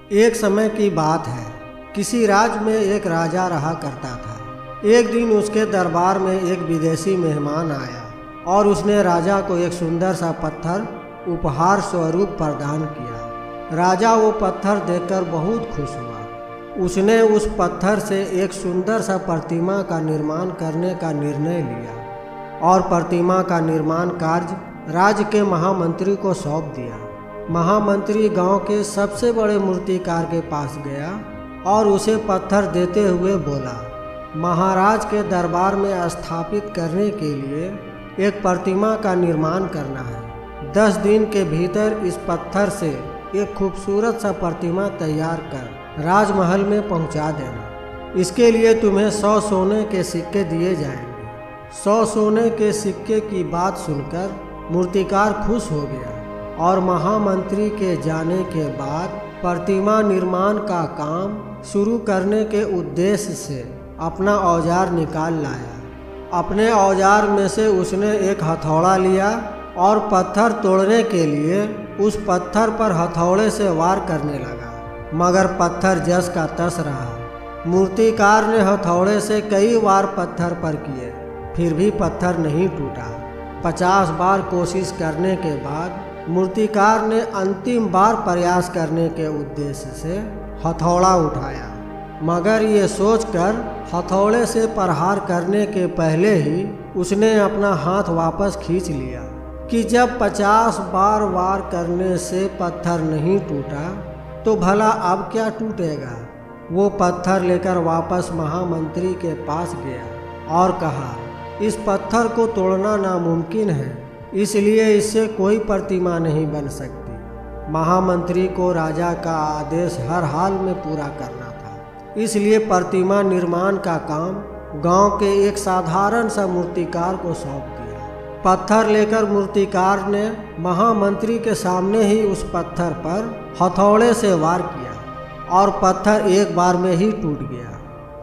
एक समय की बात है, किसी राज्य में एक राजा रहा करता था। एक दिन उसके दरबार में एक विदेशी मेहमान आया और उसने राजा को एक सुंदर सा पत्थर उपहार स्वरूप प्रदान किया। राजा वो पत्थर देखकर बहुत खुश हुआ। उसने उस पत्थर से एक सुंदर सा प्रतिमा का निर्माण करने का निर्णय लिया और प्रतिमा का निर्माण कार्य राज्य के महामंत्री को सौंप दिया। महामंत्री गांव के सबसे बड़े मूर्तिकार के पास गया और उसे पत्थर देते हुए बोला, महाराज के दरबार में स्थापित करने के लिए एक प्रतिमा का निर्माण करना है। 10 दिन के भीतर इस पत्थर से एक खूबसूरत सा प्रतिमा तैयार कर राजमहल में पहुंचा देना। इसके लिए तुम्हें 100 सोने के सिक्के दिए जाएंगे। 100 सोने के सिक्के की बात सुनकर मूर्तिकार खुश हो गया और महामंत्री के जाने के बाद प्रतिमा निर्माण का काम शुरू करने के उद्देश्य से अपना औजार निकाल लाया। अपने औजार में से उसने एक हथौड़ा लिया और पत्थर तोड़ने के लिए उस पत्थर पर हथौड़े से वार करने लगा, मगर पत्थर जस का तस रहा। मूर्तिकार ने हथौड़े से कई बार पत्थर पर किए, फिर भी पत्थर नहीं टूटा। 50 बार कोशिश करने के बाद मूर्तिकार ने अंतिम बार प्रयास करने के उद्देश्य से हथौड़ा उठाया, मगर ये सोचकर हथौड़े से प्रहार करने के पहले ही उसने अपना हाथ वापस खींच लिया कि जब 50 बार वार करने से पत्थर नहीं टूटा तो भला अब क्या टूटेगा। वो पत्थर लेकर वापस महामंत्री के पास गया और कहा, इस पत्थर को तोड़ना नामुमकिन है, इसलिए इससे कोई प्रतिमा नहीं बन सकती। महामंत्री को राजा का आदेश हर हाल में पूरा करना था, इसलिए प्रतिमा निर्माण का काम गांव के एक साधारण सा मूर्तिकार को सौंप दिया। पत्थर लेकर मूर्तिकार ने महामंत्री के सामने ही उस पत्थर पर हथौड़े से वार किया और पत्थर एक बार में ही टूट गया।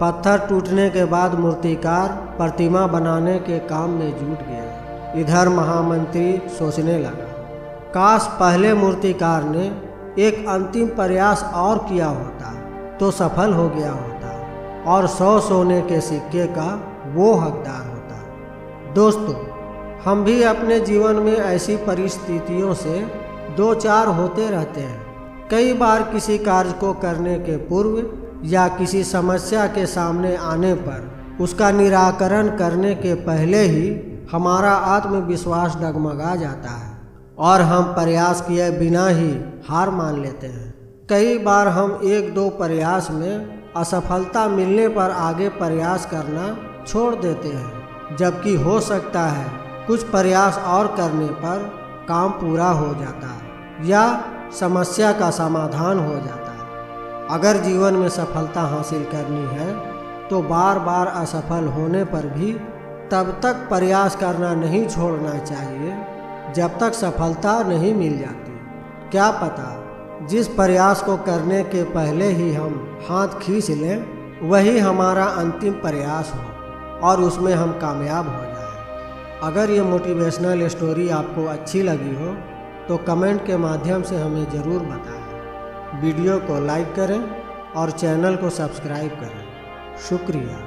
पत्थर टूटने के बाद मूर्तिकार प्रतिमा बनाने के काम में जुट गया। इधर महामंत्री सोचने लगा, काश पहले मूर्तिकार ने एक अंतिम प्रयास और किया होता तो सफल हो गया होता और 100 सोने के सिक्के का वो हकदार होता। दोस्तों, हम भी अपने जीवन में ऐसी परिस्थितियों से 2-4 होते रहते हैं। कई बार किसी कार्य को करने के पूर्व या किसी समस्या के सामने आने पर उसका निराकरण करने के पहले ही हमारा आत्मविश्वास डगमगा जाता है और हम प्रयास किए बिना ही हार मान लेते हैं। कई बार हम 1-2 प्रयास में असफलता मिलने पर आगे प्रयास करना छोड़ देते हैं, जबकि हो सकता है कुछ प्रयास और करने पर काम पूरा हो जाता है या समस्या का समाधान हो जाता है। अगर जीवन में सफलता हासिल करनी है तो बार बार असफल होने पर भी तब तक प्रयास करना नहीं छोड़ना चाहिए जब तक सफलता नहीं मिल जाती। क्या पता जिस प्रयास को करने के पहले ही हम हाथ खींच लें वही हमारा अंतिम प्रयास हो और उसमें हम कामयाब हो जाएं। अगर ये मोटिवेशनल स्टोरी आपको अच्छी लगी हो तो कमेंट के माध्यम से हमें ज़रूर बताएं। वीडियो को लाइक करें और चैनल को सब्सक्राइब करें। शुक्रिया।